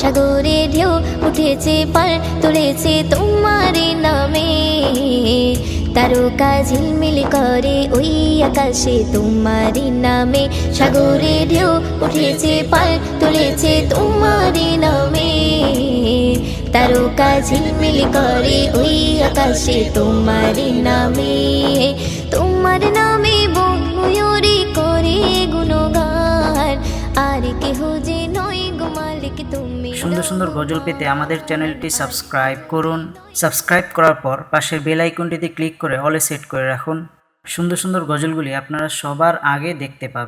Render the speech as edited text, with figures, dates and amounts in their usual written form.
সাগরে ঢেউ উঠেছে পার তুলেছে তোমার নামে, তারকা ঝিলমিল করে ওই আকাশে তোমার নামে। সাগরে ঢেউ উঠেছে পার তুলেছে তোমার নামে, তারকা ঝিলমিল করে ওই আকাশে তোমার নামে। তোমার নামে বন ময়ূরী করে গুণগান, আর কেহ যে নয় গো মালিক তুমি। সুন্দর সুন্দর গজল পেতে আমাদের চ্যানেলটি সাবস্ক্রাইব করুন। সাবস্ক্রাইব করার পর পাশের বেল আইকনটিতে ক্লিক করে অলে সেট করে রাখুন। সুন্দর সুন্দর গজলগুলি আপনারা সবার আগে দেখতে পাবেন।